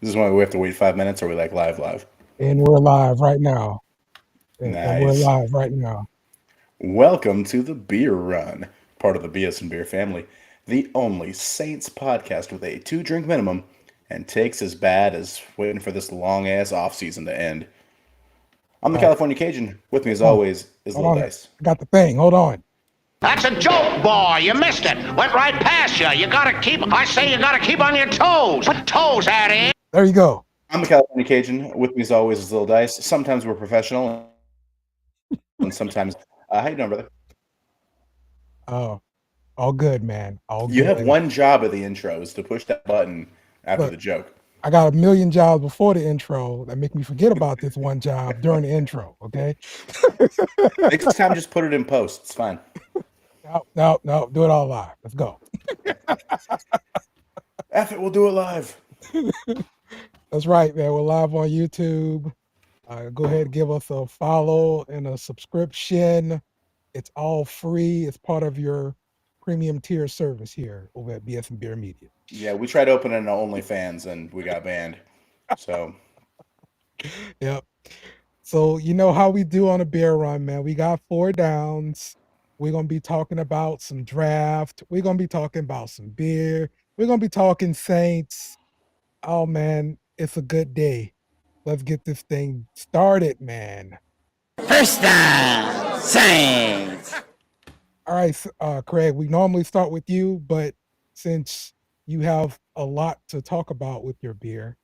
This is why we have to wait 5 minutes, or we like live. And we're live right now. And we're Nice. live right now. Welcome to the Beer Run, part of the BSnBEER family, the only Saints podcast with a two-drink minimum and takes as bad as waiting for this long-ass off-season to end. I'm the All right. California Cajun. With me, as Hold on. always, is Hold Lil on. Dice. I got the thing. Hold on. That's a joke, boy. You missed it. Went right past you. I say you gotta keep on your toes. Put toes, Harry. There you go. I'm the California Cajun. With me, as always, is Lil Dice. Sometimes we're professional, and sometimes... how you doing, brother? Oh, all good, man. All You good. have one job at the intro, is to push that button after Look, the joke. I got a million jobs before the intro that make me forget about this one job during the intro. Okay. Next time, just put it in post. It's fine. No. Do it all live. Let's go. F it, we'll do it live. That's right, man. We're live on YouTube. Go ahead and give us a follow and a subscription. It's all free. It's part of your premium tier service here over at BSnBEER Media. Yeah, we tried opening an OnlyFans and we got banned. So Yep. So you know how we do on a beer run, man. We got 4 downs. We're gonna be talking about some draft. We're gonna be talking about some beer. We're gonna be talking Saints. Oh man, it's a good day. Let's get this thing started, man. First down, Saints. All right, Craig, we normally start with you, but since you have a lot to talk about with your beer,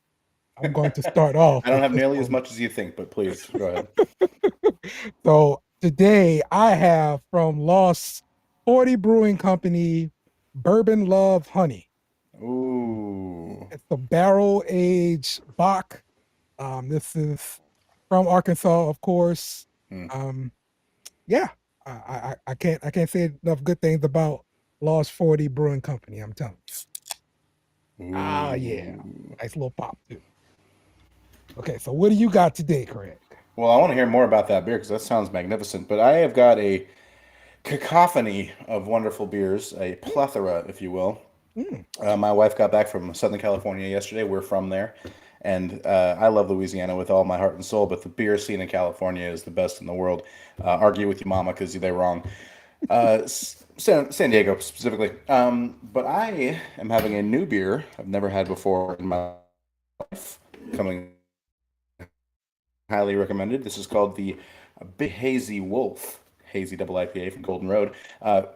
I'm going to start off. I don't with have this nearly as one. much as you think, but please go ahead. So today I have from Lost 40 Brewing Company Bourbon Love Honey. Ooh. It's a barrel aged Bach. This is from Arkansas, of course. Yeah, I can't say enough good things about Lost 40 Brewing Company. I'm telling you. Yeah, nice little pop too. Okay, so what do you got today, Craig? Well, I want to hear more about that beer because that sounds magnificent. But I have got a cacophony of wonderful beers, a plethora, if you will. My wife got back from Southern California yesterday. We're from there. And I love Louisiana with all my heart and soul, but the beer scene in California is the best in the world. Argue with your mama because they're wrong. San Diego specifically. But I am having a new beer I've never had before in my life. Coming highly recommended. This is called the Big Hazy Wolf. Hazy double IPA from Golden Road.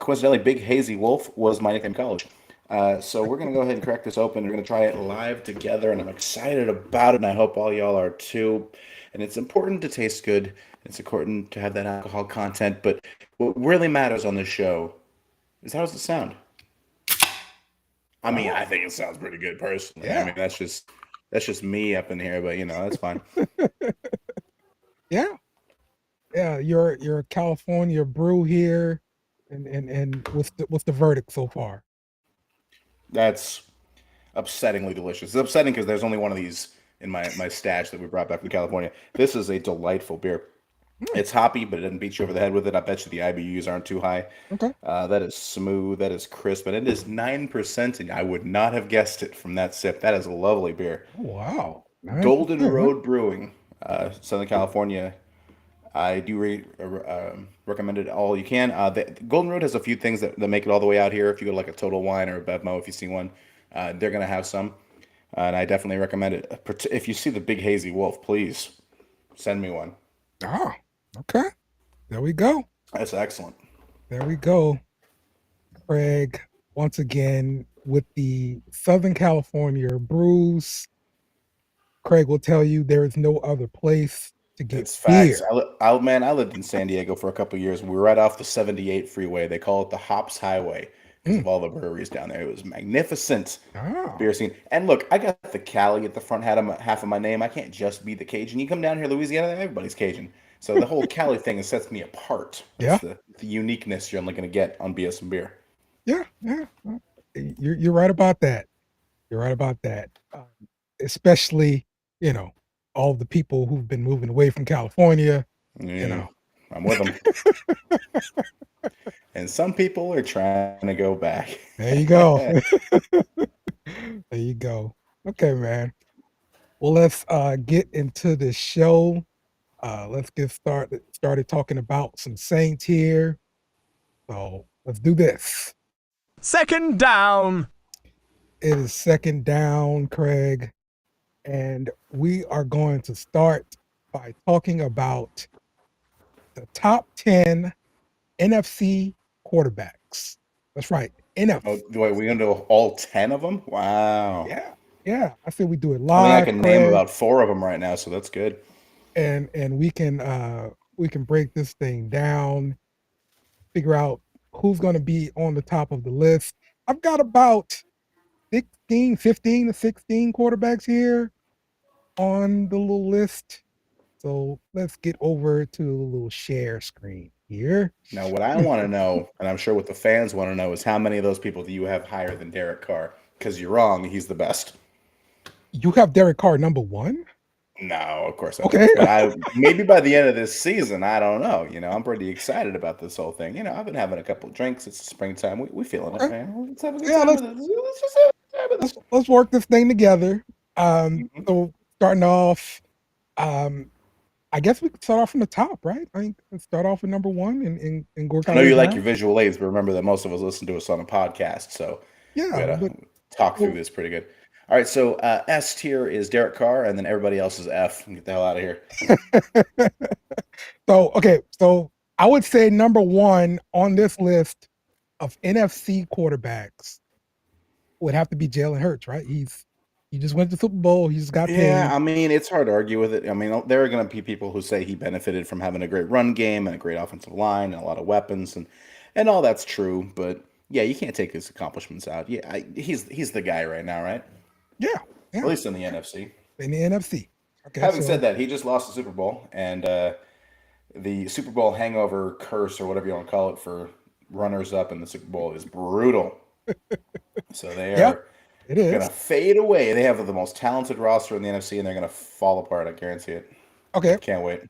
Coincidentally, Big Hazy Wolf was my nickname in college. So we're going to go ahead and crack this open. We're going to try it live together, and I'm excited about it, and I hope all y'all are too. And it's important to taste good. It's important to have that alcohol content, but what really matters on this show is how does it sound? I mean, I think it sounds pretty good personally. Yeah. I mean, that's just me up in here, but that's fine. Yeah, your California brew here, and what's the verdict so far? That's upsettingly delicious. It's upsetting because there's only one of these in my stash that we brought back from California. This is a delightful beer. It's hoppy, but it doesn't beat you over the head with it. I bet you the IBUs aren't too high. Okay. That is smooth. That is crisp, and it is 9%. And I would not have guessed it from that sip. That is a lovely beer. Oh, wow. Golden 9%. Road Brewing, Southern California. I do recommend it all you can. Golden Road has a few things that make it all the way out here. If you go to like a Total Wine or a Bevmo, if you see one, they're going to have some. And I definitely recommend it. If you see the Big Hazy Wolf, please send me one. Ah, okay. There we go. That's excellent. There we go. Craig, once again, with the Southern California brews. Craig will tell you there is no other place to get It's beer. facts. I lived in San Diego for a couple of years. We were right off the 78 freeway. They call it the Hops Highway because of all the breweries down there. It was magnificent beer scene. And look, I got the Cali at the front half of my name. I can't just be the Cajun. You come down here, Louisiana, everybody's Cajun. So the whole Cali thing sets me apart. Yeah. It's the uniqueness you're only going to get on BSnBEER. Yeah. You're right about that. You're right about that. Especially, all the people who've been moving away from California. I'm with them. And some people are trying to go back. There you go. There you go. Okay, man. Well, let's get into the show. Let's get started talking about some Saints here. So let's do this. Second down. It is second down, Craig, and we are going to start by talking about the top 10 NFC quarterbacks. That's right, NFC. Oh, wait, we're gonna do all 10 of them? Wow. Yeah. I said we do it I think live, I can Craig, name about 4 of them right now, so that's good. and we can break this thing down, figure out who's going to be on the top of the list. I've got about 15 to 16 quarterbacks here on the little list. So let's get over to the little share screen here. Now, what I want to know, and I'm sure what the fans want to know, is how many of those people do you have higher than Derek Carr? Because you're wrong, he's the best. You have Derek Carr number 1? No, of course I Okay. don't. But maybe by the end of this season, I don't know. I'm pretty excited about this whole thing. I've been having a couple of drinks. It's springtime. We feeling it, Okay. man. Let's have a good Yeah, time with it. Let's just have a good time with it. let's work this thing together. Mhm. So starting off, I guess we could start off from the top, right? I think let's start off with number 1 and work I our know way you like down. your visual aids, but remember that most of us listen to us on a podcast, so we Yeah, gotta but talk through well, this pretty good. All right, so S tier is Derek Carr, and then everybody else is F. Get the hell out of here. so I would say number 1 on this list of NFC quarterbacks would have to be Jalen Hurts, right? He just went to the Super Bowl. He just got Yeah, paid. I mean, it's hard to argue with it. I mean, there are going to be people who say he benefited from having a great run game and a great offensive line and a lot of weapons, and all that's true. But yeah, you can't take his accomplishments out. Yeah, he's the guy right now, right? Yeah, At least in the NFC. in the NFC. Okay, Having so said that, he just lost the Super Bowl, and the Super Bowl hangover curse, or whatever you want to call it, for runners up in the Super Bowl is brutal. So they yeah, are it going is. to fade away. They have the most talented roster in the NFC, and they're going to fall apart. I guarantee it. Okay, Can't wait.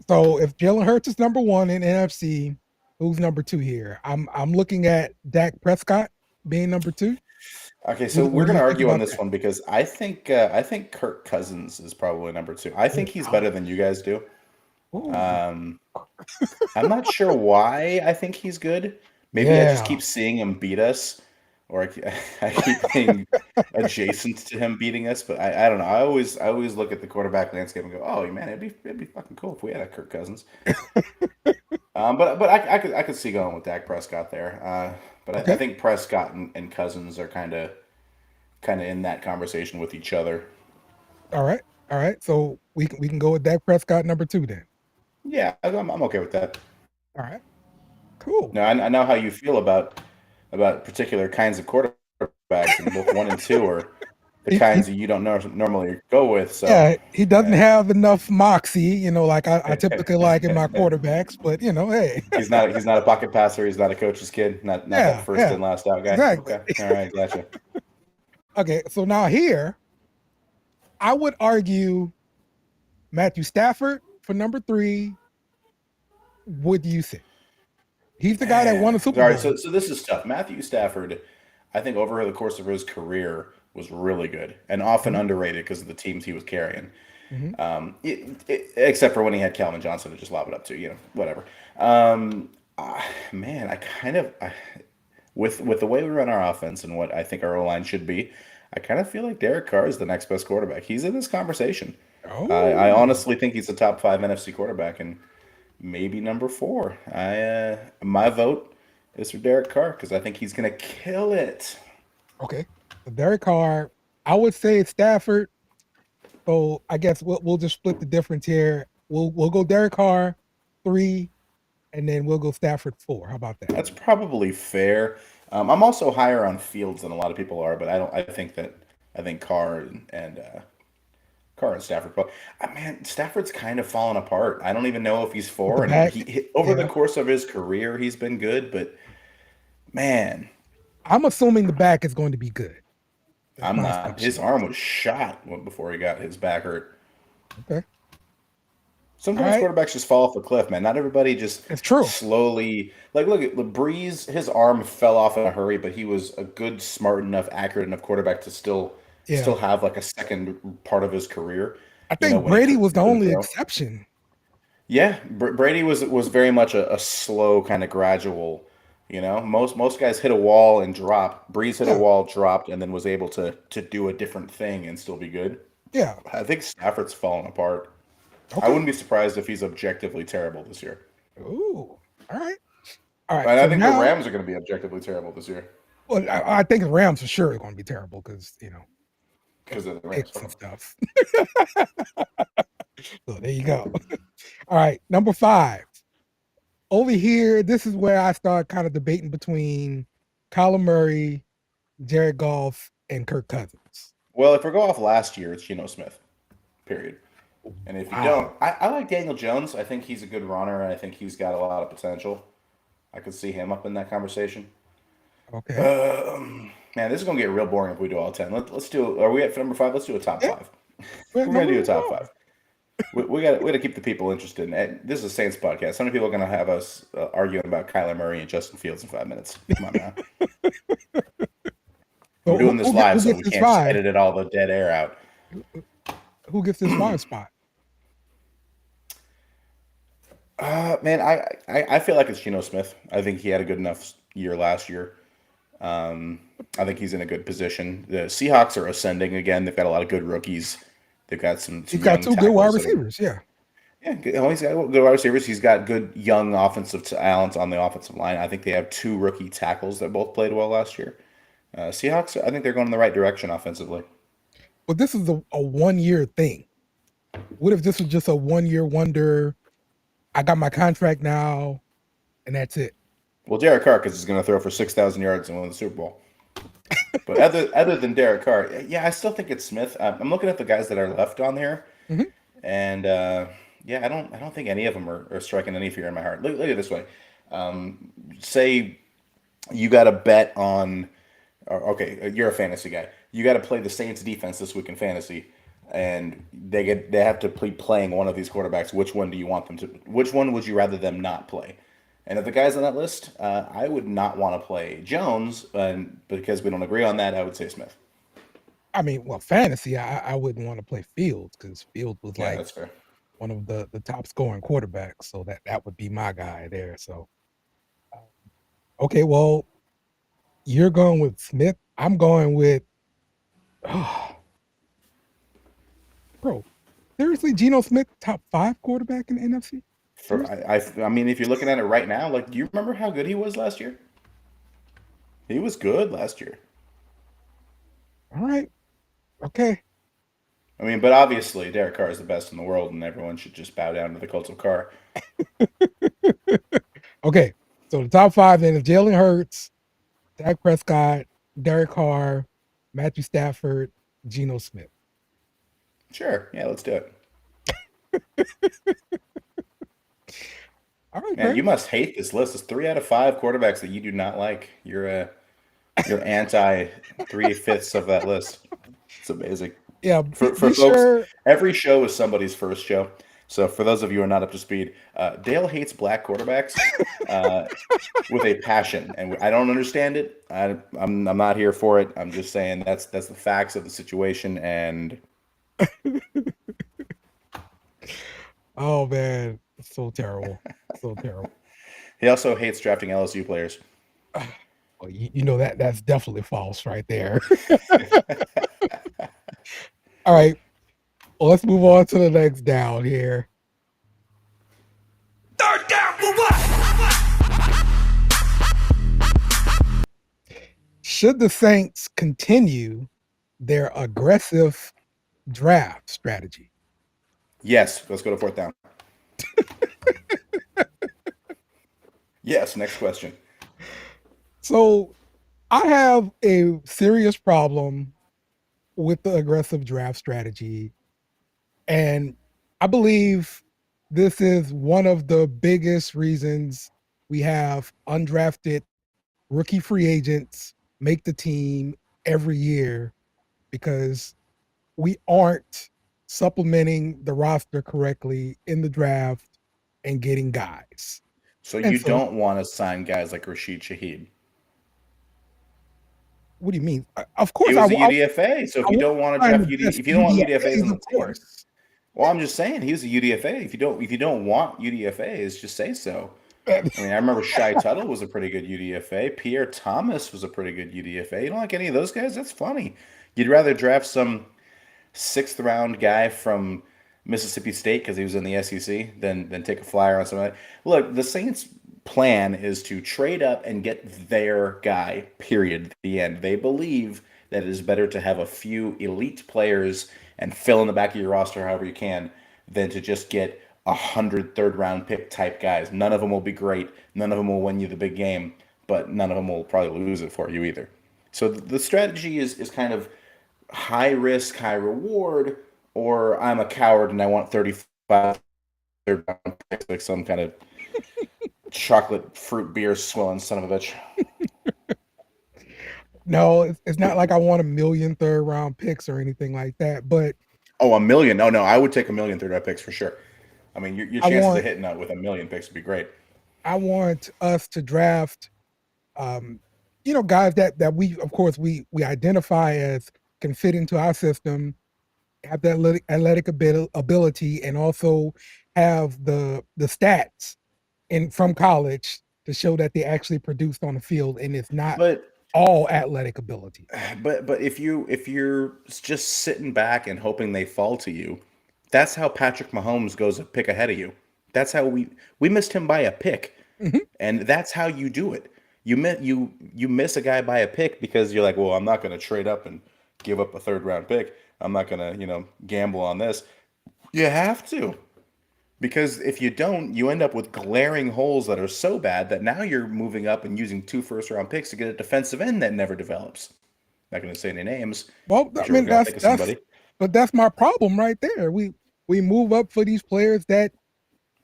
so if Jalen Hurts is number 1 in NFC, who's number 2 here? I'm looking at Dak Prescott being number 2. Okay, so What we're do going you to think argue on about this that? one because I think Kirk Cousins is probably number 2. I think he's better than you guys do. Ooh, Um, I'm not sure why I think he's good. Maybe I just yeah. keep seeing him beat us, or I keep being adjacent to him beating us. But I don't know. I always look at the quarterback landscape and go, oh man, it'd be fucking cool if we had a Kirk Cousins. But I could see going with Dak Prescott there. But I Okay. think Prescott and Cousins are kind of in that conversation with each other. All right. So we can go with Dak Prescott number 2 then. Yeah, I'm okay with that. All right. Cool. Now I know how you feel about particular kinds of quarterbacks, and both 1 and 2 are the He, kinds he, that you don't normally go with. So yeah, he doesn't have enough moxie, like I typically like in my quarterbacks, but hey. he's not a pocket passer. He's not a coach's kid. Not that first Yeah, in last out guy. exactly. Okay, all right, gotcha. Okay, so now here, I would argue Matthew Stafford for number 3. What do you think? He's the guy that won the Super All Bowl. right, so this is tough. Matthew Stafford, I think over the course of his career was really good and often underrated because of the teams he was carrying. Mhm. Except for when he had Calvin Johnson to just lob it up to, whatever. Man, with the way we run our offense and what I think our O-line should be, I kind of feel like Derek Carr is the next best quarterback. He's in this conversation. I Oh, honestly think he's a top 5 NFC quarterback and maybe number 4. My vote is for Derek Carr because I think he's gonna kill it. okay. So Derek Carr, I would say Stafford. So I guess we'll just split the difference here. We'll go Derek Carr 3, and then we'll go Stafford 4. How about that? That's probably fair. I'm also higher on Fields than a lot of people are, but I think Carr and Stafford. But man, Stafford's kind of fallen apart. I don't even know if he's With the 4. And back, over the yeah. course of his career, he's been good. But man, I'm assuming the back is going to be good. That's I'm my not. His assumption. arm was shot before he got his back hurt. Okay. All Sometimes right. quarterbacks just fall off a cliff, man. Not everybody just It's true. slowly look at Breeze. His arm fell off in a hurry, but he was a good, smart enough, accurate enough quarterback to still still Yeah. have like a second part of his career. I You know, think when he Brady was the couldn't only throw. exception. Yeah, Brady was very much a slow kind of gradual. You know, most guys hit a wall and drop. Breeze hit a Yeah. wall, dropped, and then was able to do a different thing and still be good. Yeah. I think Stafford's fallen apart. I Okay. wouldn't be surprised if he's objectively terrible this year. Ooh. All right. All right. And I So think the now, Rams are going to be objectively terrible this year well, I think the Rams for sure are going to be terrible because because of the Rams. picks and stuff. So there you go. All right. Number 5. Over here, this is where I start kind of debating between Kyler Murray, Jared Goff, and Kirk Cousins. Well, if we go off last year, it's Geno Smith. Period. And if you don't, Wow. I like Daniel Jones. I think he's a good runner, and I think he's got a lot of potential. I could see him up in that conversation. Okay. Man, this is gonna get real boring if we do all 10. Let's do. Are we at number 5? Let's do a top Yeah. 5. Well, We're gonna do a number top 1. 5. We got to keep the people interested. And this is a Saints podcast. How many people are gonna have us arguing about Kyler Murray and Justin Fields in 5 minutes? Come on now. So We're doing this who live, so gets we this can't just 5? edit all the dead air out. Who gets this 5 spot? Man, I feel like it's Geno Smith. I think he had a good enough year last year. I think he's in a good position. The Seahawks are ascending again. They've got a lot of good rookies. They've got some He's got young 2 good wide tackles. receivers. Yeah. Yeah, he's got good wide receivers. He's got good young offensive talent on the offensive line. I think they have 2 rookie tackles that both played well last year. Seahawks, I think they're going in the right direction offensively. But this is a 1-year thing. What if this was just a 1-year wonder? I got my contract now, and that's it. Well, Derek Carr is going to throw for 6,000 yards and win the Super Bowl. But other than Derek Carr, yeah, I still think it's Smith. I'm looking at the guys that are left on here, and yeah, I don't think any of them are striking any fear in my heart. Look at it this way. Say you got to bet on. Okay, you're a fantasy guy. You got to play the Saints defense this week in fantasy, and they have to be playing one of these quarterbacks. Which one do you want them to? Which one would you rather them not play? And of the guys on that list, I would not want to play Jones, and because we don't agree on that, I would say Smith. I mean, well, fantasy, I wouldn't want to play Fields because Fields was Yeah, like that's fair. one of the top scoring quarterbacks. So that would be my guy there. So, okay, well, you're going with Smith. I'm going with, bro, seriously, Geno Smith, top 5 quarterback in the NFC? I mean, if you're looking at it right now, like, do you remember how good he was last year? He was good last year. All right. Okay. I mean, but obviously, Derek Carr is the best in the world, and everyone should just bow down to the cult of Carr. Okay. So the top 5 then is Jalen Hurts, Dak Prescott, Derek Carr, Matthew Stafford, Geno Smith. Sure, yeah, let's do it. All right, Man, man. you must hate this list. It's 3 out of 5 quarterbacks that you do not like. You're anti 3/5 of that list. It's amazing. Yeah, For be folks, sure. every show is somebody's first show. So for those of you who are not up to speed, Dale hates black quarterbacks with a passion, and I don't understand it. I'm not here for it. I'm just saying that's the facts of the situation. And Oh man, it's so terrible. So terrible. he also hates drafting LSU players. Well, you know that's definitely false right there. All right. Well, let's move on to the next down here. Third down for what? Should the Saints continue their aggressive draft strategy? Yes, let's go to 4th down. Yes, next question. So I have a serious problem with the aggressive draft strategy. And I believe this is one of the biggest reasons we have undrafted rookie free agents make the team every year, because we aren't supplementing the roster correctly in the draft and getting guys. So And you so don't want to sign guys like Rashid Shaheed. What do you mean? Of He course, was a UDFA. So if you want don't want to find draft the best if you don't want UDFAs UDFAs, on the of team, course. well, I'm just saying he was a UDFA. If you don't want UDFAs, just say so. I mean, I remember Shai Tuttle was a pretty good UDFA. Pierre Thomas was a pretty good UDFA. You don't like any of those guys? That's funny. You'd rather draft some sixth round guy from Mississippi State because he was in the SEC than take a flyer on somebody. Look, the Saints' plan is to trade up and get their guy. Period. At the end, they believe that it is better to have a few elite players and fill in the back of your roster however you can than to just get 100 third round pick type guys. None of them will be great. None of them will win you the big game, but none of them will probably lose it for you either. So the strategy is kind of high risk, high reward, or I'm a coward and I want 35 third round picks like some kind of chocolate fruit beer swilling son of a bitch. No, it's not like I want 1,000,000 third round picks or anything like that. But Oh, 1,000,000. No, I would take 1,000,000 third round picks for sure. I mean, your I chances of want hitting that with 1,000,000 picks would be great. I want us to draft, guys that we, of course, we identify as can fit into our system, have that athletic ability, and also have the stats from college to show that they actually produced on the field, and it's not But all athletic ability. but if you're just sitting back and hoping they fall to you, that's how Patrick Mahomes goes a pick ahead of you. That's how we missed him by a pick, and that's how you do it. You miss a guy by a pick because you're like, well, I'm not going to trade up and give up a third round pick. I'm not going to gamble on this. You have to. Because if you don't, you end up with glaring holes that are so bad that now you're moving up and using 2 first round picks to get a defensive end that never develops. Not going to say any names. Well, I'm I sure mean we're going to think of somebody. but that's my problem right there. We move up for these players that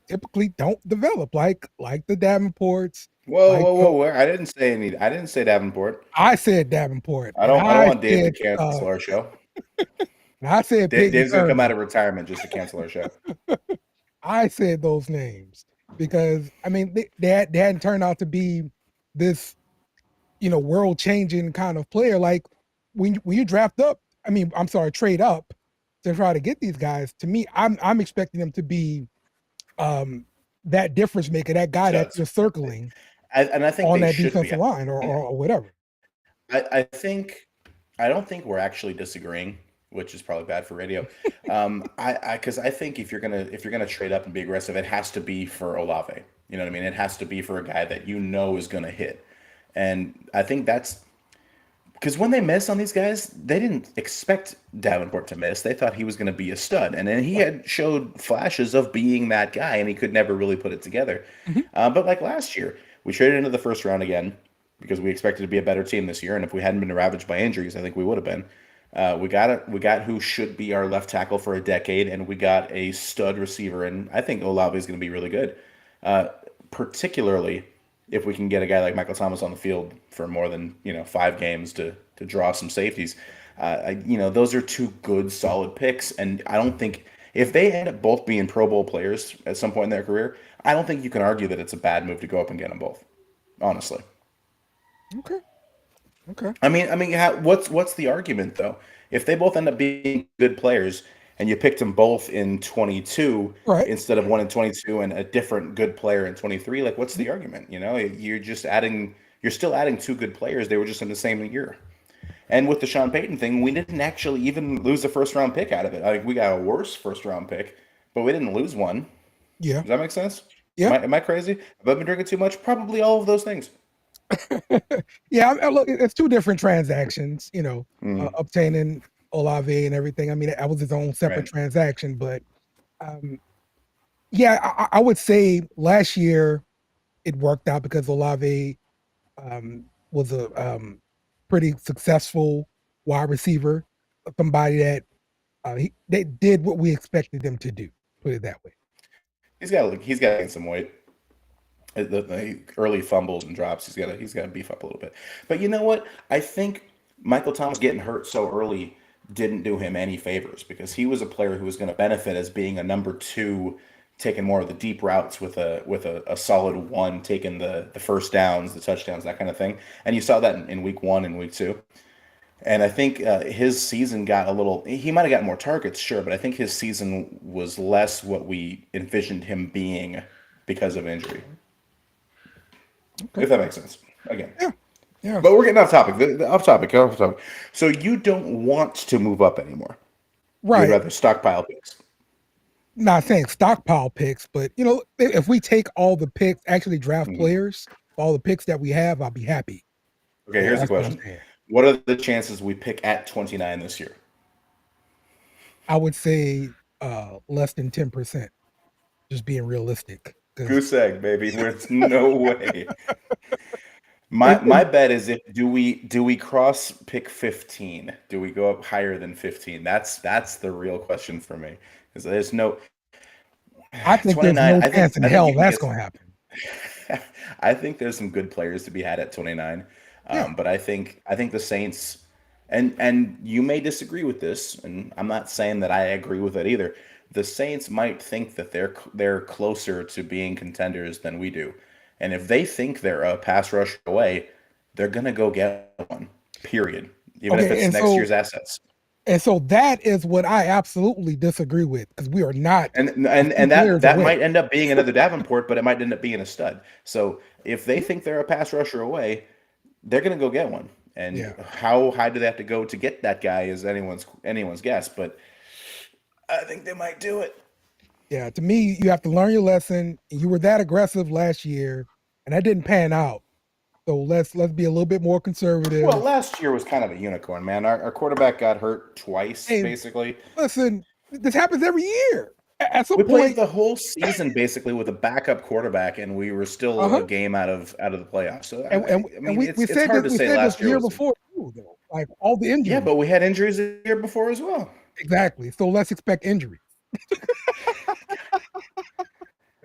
typically don't develop, like the Davenports. Whoa, Like whoa, whoa, whoa! I didn't say Davenport. I said Davenport, I and don't I want Dave to said cancel our show. and I said Peyton Dave's gonna come out Turner. of retirement just to cancel our show. I said those names because I mean they hadn't turned out to be this world changing kind of player. Like when you draft up, I mean, I'm sorry, trade up to try to get these guys. To me, I'm expecting them to be that difference maker, that guy that Studs. you're circling And I think on they that should be. defensive line or whatever. I don't think we're actually disagreeing, which is probably bad for radio. Because I think if you're gonna trade up and be aggressive, it has to be for Olave. You know what I mean? It has to be for a guy that you know is gonna hit. And I think that's because when they miss on these guys, they didn't expect Davenport to miss. They thought he was going to be a stud, and then he had showed flashes of being that guy, and he could never really put it together. But like last year, we traded into the first round again because we expected to be a better team this year, and if we hadn't been ravaged by injuries, I think we would have been. We got who should be our left tackle for a decade, and we got a stud receiver, and I think Olave is going to be really good, particularly if we can get a guy like Michael Thomas on the field for more than 5 games to draw some safeties. Those are 2 good, solid picks, and I don't think if they end up both being Pro Bowl players at some point in their career, I don't think you can argue that it's a bad move to go up and get them both. Honestly. Okay. I mean, what's the argument though? If they both end up being good players, and you picked them both in 22 Right. instead of one in 22 and a different good player in 23, like what's the argument? You're still adding 2 good players. They were just in the same year. And with the Sean Payton thing, we didn't actually even lose a first round pick out of it. Like we got a worse first round pick, but we didn't lose one. Yeah. Does that make sense? Yeah. Am I crazy? Have I been drinking too much? Probably all of those things. Yeah. Look, it's 2 different transactions. Obtaining Olave and everything. I mean, that was his own separate transaction, but yeah, I would say last year it worked out because Olave was a pretty successful wide receiver, somebody that they did what we expected them to do. Put it that way. He's got to gain some weight. The early fumbles and drops, he's got to beef up a little bit. But you know what? I think Michael Thomas getting hurt so early didn't do him any favors because he was a player who was going to benefit as being a number 2, taking more of the deep routes with a solid 1, taking the first downs, the touchdowns, that kind of thing. And you saw that in week 1 and week 2. And I think his season got a little. He might have got more targets, sure, but I think his season was less what we envisioned him being because of injury. Okay. If that makes sense. Again, Yeah. Yeah. but we're getting off topic. Off topic. Off topic. So you don't want to move up anymore. You'd Right. rather stockpile picks. Not saying stockpile picks, but if we take all the picks, actually draft Mhm. players, all the picks that we have, I'll be happy. Okay, here's the That's what I'm question: saying. what are the chances we pick at 29 this year? I would say less than 10%. Just being realistic, because Goose egg, baby. There's no way. My bet is if do we cross pick 15? Do we go up higher than 15? That's the real question for me. Because there's no I think there's 29. no I chance think in I think hell you can that's get. going to happen. I think there's some good players to be had at 29. Yeah. But I think the Saints and you may disagree with this, and I'm not saying that I agree with it either. The Saints might think that they're closer to being contenders than we do. And if they think they're a pass rush away, they're gonna go get one. Period. Even if Okay, it's and next so year's assets. that is what I absolutely disagree with, because we are not And a and few and that players that away. might end up being another Davenport, but it might end up being a stud. So if they think they're a pass rusher away, they're going to go get one. And Yeah. how high do they have to go to get that guy is anyone's guess. But I think they might do it. Yeah, to me, you have to learn your lesson. You were that aggressive last year, and that didn't pan out. So let's be a little bit more Well, conservative. last year was kind of a unicorn, man. Our quarterback got hurt twice, Hey, basically. listen, this happens every year. At some We played point, the whole season basically with a backup quarterback, and we were still a uh-huh. game out of the playoffs. So I And mean, we it's said hard this to say last the year year was. before too, though. Like all the Yeah, injuries. but we had injuries the year before as well. Exactly. So let's expect injuries.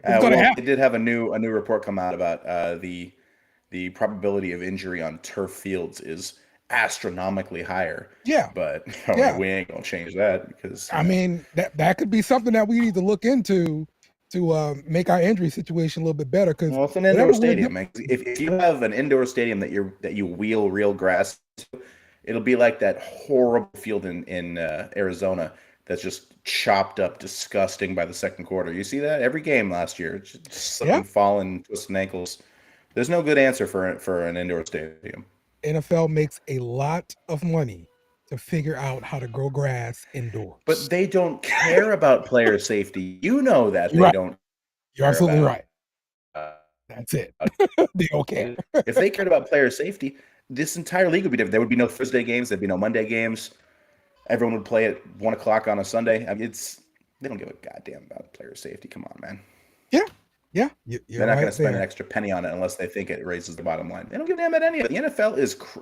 It's gonna Well, happen. they did have a new report come out about the probability of injury on turf fields is astronomically higher. Yeah. But I mean, Yeah. we ain't gonna change that because I mean, that could be something that we need to look into to make our injury situation a little bit better. Because well, it's an indoor whatever we're doing, stadium, man. If you have an indoor stadium that you wheel real grass to, it'll be like that horrible field in Arizona that's just chopped up, disgusting by the second quarter. You see that every game last year, just yeah, slipping, falling, twisting ankles. There's no good answer for an indoor stadium. NFL makes a lot of money to figure out how to grow grass indoors. But they don't care about player safety. You know that You're they right. don't You're care absolutely about. right. That's it. They don't care. If they cared about player safety, this entire league would be different. There would be no Thursday games. There'd be no Monday games. Everyone would play at 1 o'clock on a Sunday. I mean, they don't give a goddamn about player safety. Come on, man. Yeah. Yeah. You're They're not going right to spend an there. extra penny on it unless they think it raises the bottom line. They don't give a damn about any of it. The NFL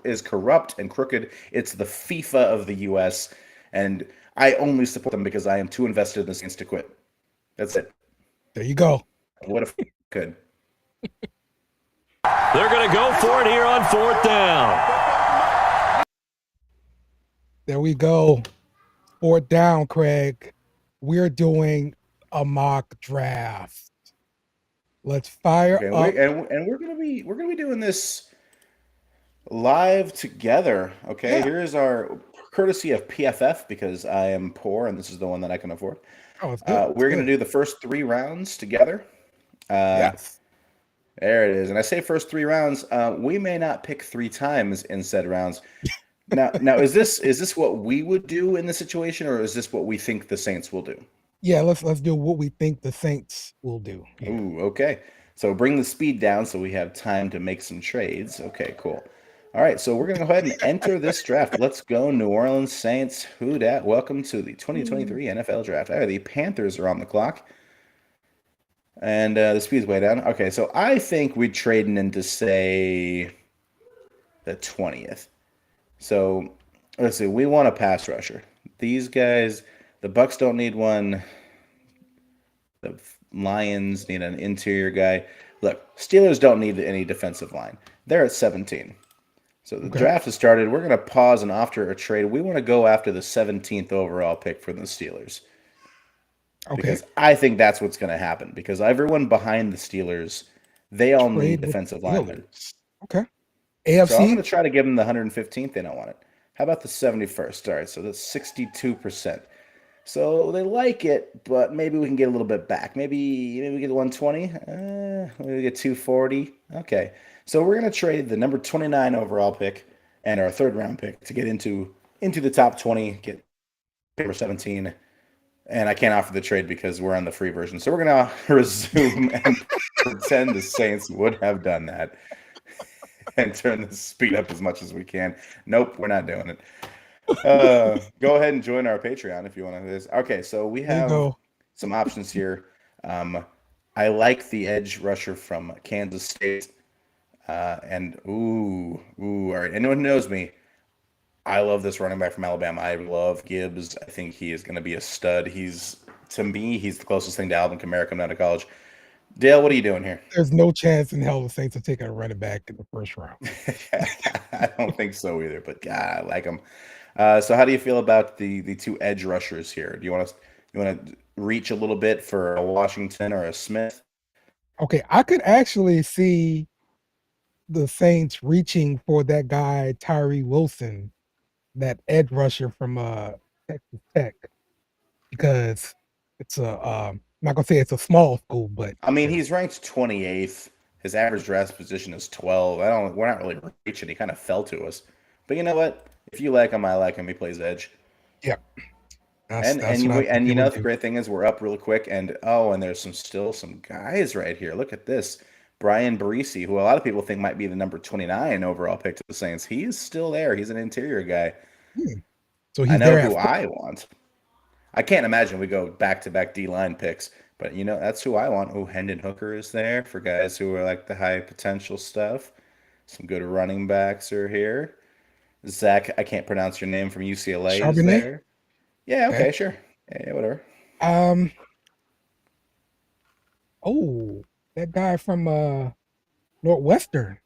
is corrupt and crooked. It's the FIFA of the U.S. And I only support them because I am too invested in the Saints to quit. That's it. There you go. What if we could? They're going to go for it here on 4th down. There we go. 4th down, Craig. We're doing a mock draft. Let's fire Okay, up. and we're gonna be doing this live together. Okay, Yeah. here is our courtesy of PFF because I am poor and this is the one that I can afford. Oh, it's good. We're gonna do the first 3 rounds together. Yes. There it is. And I say first 3 rounds. We may not pick 3 times in said rounds. Now is this what we would do in the situation, or is this what we think the Saints will do? Yeah, let's do what we think the Saints will do. Yeah. Ooh, okay. So bring the speed down so we have time to make some trades. Okay, cool. All right, so we're going to go ahead and enter this draft. Let's go, New Orleans Saints. Who dat? Welcome to the 2023 NFL Draft. All right, the Panthers are on the clock. And the speed's way down. Okay, so I think we're trading into, say, the 20th. So let's see. We want a pass rusher. These guys, the Bucks don't need one. The Lions need an interior guy. Look, Steelers don't need any defensive line. They're at 17. So the draft has started. We're going to pause and after a trade. We want to go after the 17th overall pick for the Steelers. Okay. Because I think that's what's going to happen. Because everyone behind the Steelers, they all need Trade with defensive linemen. Steelers. Okay. So I'm AFC. going to try to give them the 115th. They don't want it. How about the 71st? All right, so that's 62%. So they like it, but maybe we can get a little bit back. Maybe we get 120. Maybe we get 240. Okay. So we're gonna trade the number 29 overall pick and our third round pick to get into the top 20, get number 17. And I can't offer the trade because we're on the free version. So we're gonna resume and pretend the Saints would have done that and turn the speed up as much as we can. Nope, we're not doing it. Go ahead and join our Patreon if you want to. Okay, so we There you have go. some options here. I like the edge rusher from Kansas State. And all right. Anyone who knows me, I love this running back from Alabama. I love Gibbs. I think he is going to be a stud. To me, he's the closest thing to Alvin Kamara coming out of college. Dale, what are you doing here? There's no chance in hell the Saints are taking a running back in the first round. I don't think so either, but God, I like him. So how do you feel about the two edge rushers here? Do you want to reach a little bit for a Washington or a Smith? Okay, I could actually see the Saints reaching for that guy Tyree Wilson, that edge rusher from Texas Tech, because it's I'm not gonna say it's a small school, but I mean, he's ranked 28th. His average draft position is 12. We're not really reaching. He kind of fell to us. But you know what? If you like him, I like him. He plays edge. yeah, And you know the great thing is we're up real quick, and there's still some guys right here. Look at this. Brian Barisi, who a lot of people think might be the number 29 overall pick to the Saints. He is still there. He's an interior guy. So he's I know there who I want. I can't imagine we go back-to-back D-line picks, but that's who I want. Oh, Hendon Hooker is there for guys who are like the high potential stuff. Some good running backs are here. Zach, I can't pronounce your name, from UCLA is there. Yeah, okay, sure. Yeah, whatever. That guy from Northwestern,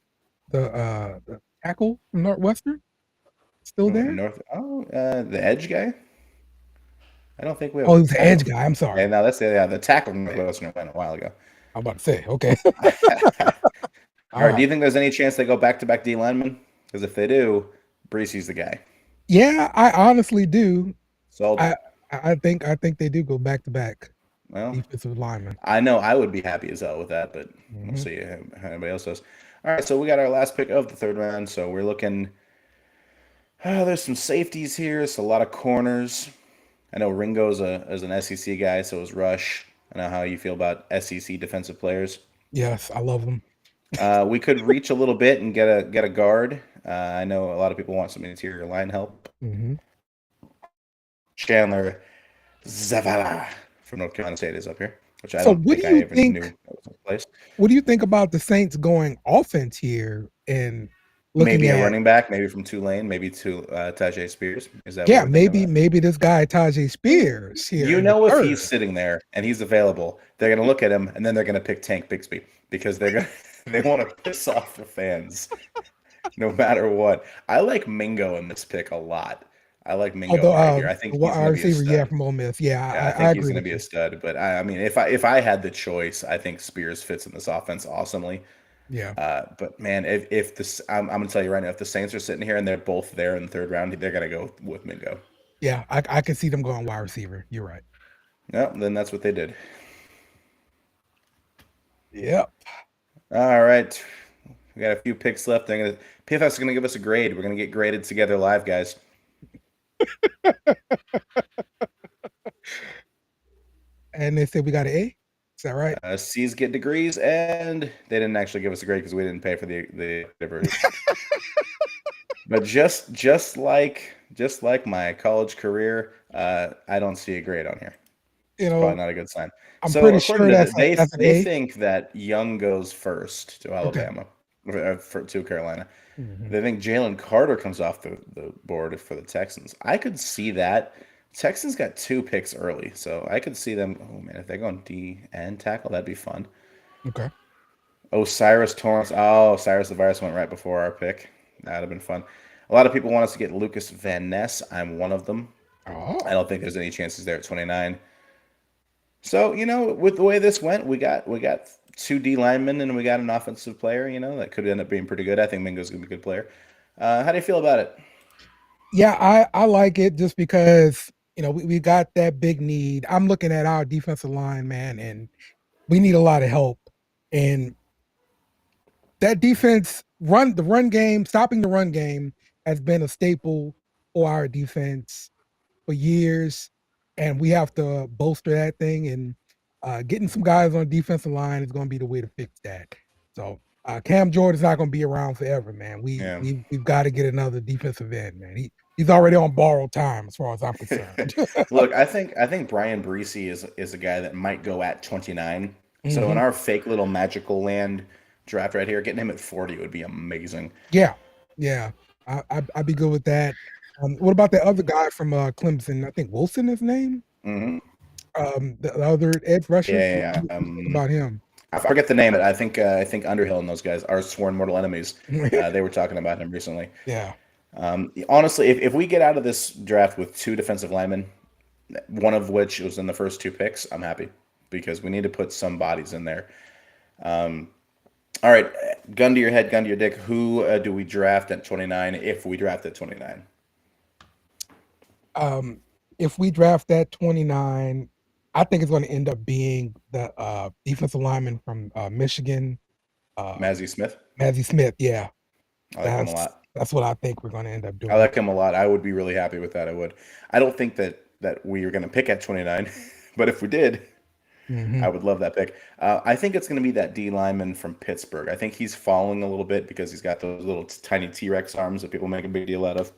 the tackle from Northwestern, still there? The edge guy? I don't think we have. Oh, he's the edge guy. I'm sorry. Yeah, no, that's the tackle from Northwestern went a while ago. I'm about to say, okay. All right. Do you think there's any chance they go back-to-back D linemen? Because if they do, Breesy's the guy. Yeah, I honestly do. Sold. I think they do go back-to-back. Well, defensive lineman. I know I would be happy as hell with that, but we'll see how anybody else does. All right, so we got our last pick of the third round. So we're looking. There's some safeties here. It's a lot of corners. I know Ringo's is an SEC guy, so is Rush. I know how you feel about SEC defensive players. Yes, I love them. We could reach a little bit and get a guard. I know a lot of people want some interior line help. Chandler Zavala from North Carolina State is up here, which I don't think I even knew that was in place. What do you think about the Saints going offense here and looking maybe at a running back, maybe from Tulane, maybe to Tajay Spears? Is that maybe this guy Tajay Spears here? If he's sitting there and he's available, they're going to look at him and then they're going to pick Tank Bixby because they want to piss off the fans no matter what. I like Mingo in this pick a lot. I like Mingo right here. I think he's going to be a stud. From Ole Miss. I think he's going to be a stud. But I mean, if I had the choice, I think Spears fits in this offense awesomely. Yeah. But man, if this, I'm going to tell you right now, if the Saints are sitting here and they're both there in the third round, they're going to go with Mingo. Yeah, I can see them going wide receiver. You're right. No, then that's what they did. Yep. All right. We got a few picks left. PFF is going to give us a grade. We're going to get graded together live, guys. And they said we got an A. Is that right? C's get degrees, and they didn't actually give us a grade because we didn't pay for the version. But just like my college career, I don't see a grade on here. It's probably not a good sign. I'm pretty sure they think that Young goes first to Alabama, to Carolina. They think Jalen Carter comes off the board for the Texans. I could see that. Texans got 2 picks early, so I could see them. Oh man, if they go on D and tackle, that'd be fun. Okay. Cyrus Torrance. Oh, Cyrus the Virus went right before our pick. That'd have been fun. A lot of people want us to get Lucas Van Ness. I'm one of them. Oh. I don't think there's any chances there at 29. So, with the way this went, we got 2 D linemen and we got an offensive player, that could end up being pretty good. I think Mingo's going to be a good player. How do you feel about it? Yeah, I like it just because, we got that big need. I'm looking at our defensive line, man, and we need a lot of help. And that defense stopping the run game has been a staple for our defense for years, and we have to bolster that thing. And getting some guys on defensive line is going to be the way to fix that. So Cam Jordan's not going to be around forever, man. Yeah. We've got to get another defensive end, man. He's already on borrowed time as far as I'm concerned. Look, I think Brian Breesy is a guy that might go at 29. So in our fake little magical land draft right here, getting him at 40 would be amazing. Yeah, I'd be good with that. What about the other guy from Clemson? I think Wilson is his name. The other edge rusher. Yeah. What about him? I forget the name, but I think Underhill and those guys are sworn mortal enemies. They were talking about him recently. Yeah. Honestly, if we get out of this draft with 2 defensive linemen, one of which was in the first 2 picks, I'm happy because we need to put some bodies in there. All right, gun to your head, gun to your dick. Who do we draft at 29 if we draft at 29? If we draft at 29, I think it's going to end up being the defensive lineman from Michigan. Mazzie Smith? Mazzie Smith, yeah. I like him a lot. That's what I think we're going to end up doing. I like him a lot. I would be really happy with that. I would. I don't think that we are going to pick at 29, but if we did, I would love that pick. I think it's going to be that D lineman from Pittsburgh. I think he's falling a little bit because he's got those little tiny T-Rex arms that people make a big deal out of.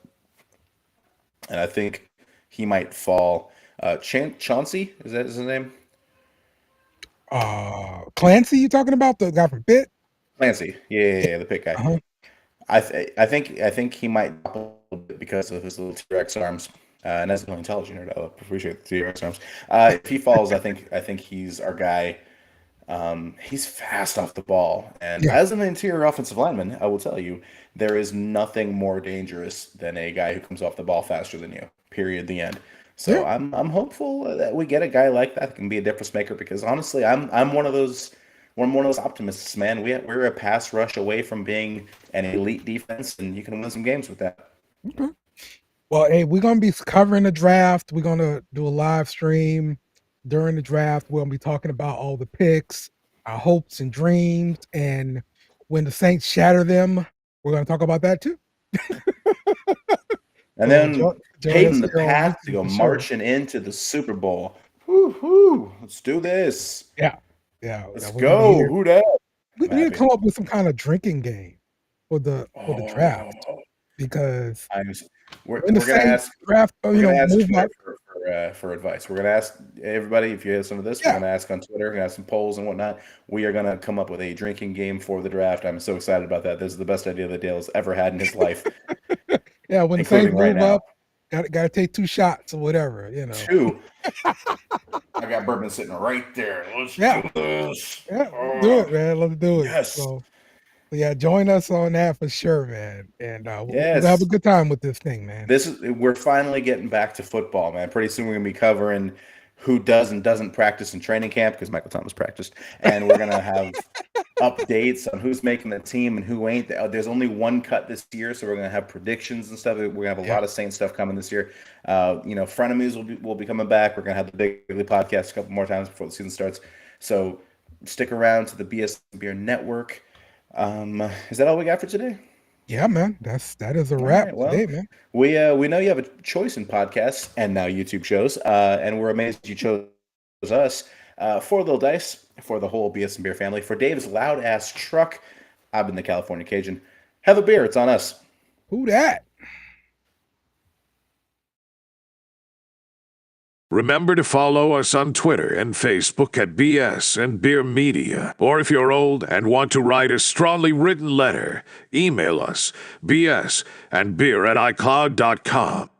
And I think he might fall. Chauncey, is that his name? Clancy, you talking about the guy from Pitt? Clancy, yeah, the Pitt guy. Uh-huh. I think he might drop a little bit because of his little T-Rex arms. And as an intelligent nerd, I appreciate the T-Rex arms. If he falls, I think he's our guy. He's fast off the ball, and as an interior offensive lineman, I will tell you there is nothing more dangerous than a guy who comes off the ball faster than you. Period. The end. So I'm hopeful that we get a guy like that can be a difference maker because honestly, I'm one of those optimists, man. We're a pass rush away from being an elite defense, and you can win some games with that. Okay. Well, hey, we're gonna be covering the draft. We're gonna do a live stream during the draft. We're gonna be talking about all the picks, our hopes and dreams, and when the Saints shatter them, we're gonna talk about that too. And then paving the path to go marching into the Super Bowl. Woo-hoo. Let's do this. Yeah. Let's go. Who dat? We need to come up with some kind of drinking game for the draft because we're gonna ask draft. for advice. We're gonna ask everybody if you have some of this. We're gonna ask on Twitter. We're gonna have some polls and whatnot. We are gonna come up with a drinking game for the draft. I'm so excited about that. This is the best idea that Dale's ever had in his life. Yeah, when the Saints move up, gotta take 2 shots or whatever, 2. I got bourbon sitting right there. Let's do this. Yeah, do it, man. Let's do it. Yes. So join us on that for sure, man. And we'll have a good time with this thing, man. We're finally getting back to football, man. Pretty soon we're gonna be covering who does and doesn't practice in training camp because Michael Thomas practiced, and we're gonna have updates on who's making the team and who ain't. There's only 1 cut this year, so we're gonna have predictions and stuff. We're gonna have a lot of Saints stuff coming this year. Frenemies will be coming back. We're gonna have the Daily Podcast a couple more times before the season starts. So stick around to the BSnBEER network. Is that all we got for today? Yeah, man. That is a wrap today, man. We know you have a choice in podcasts and now YouTube shows, and we're amazed you chose us. For Little Dice, for the whole BSnBEER family, for Dave's loud ass truck, I've been the California Cajun. Have a beer. It's on us. Who dat? Remember to follow us on Twitter and Facebook at BSnBEER Media. Or if you're old and want to write a strongly written letter, email us bsnbeer@icloud.com.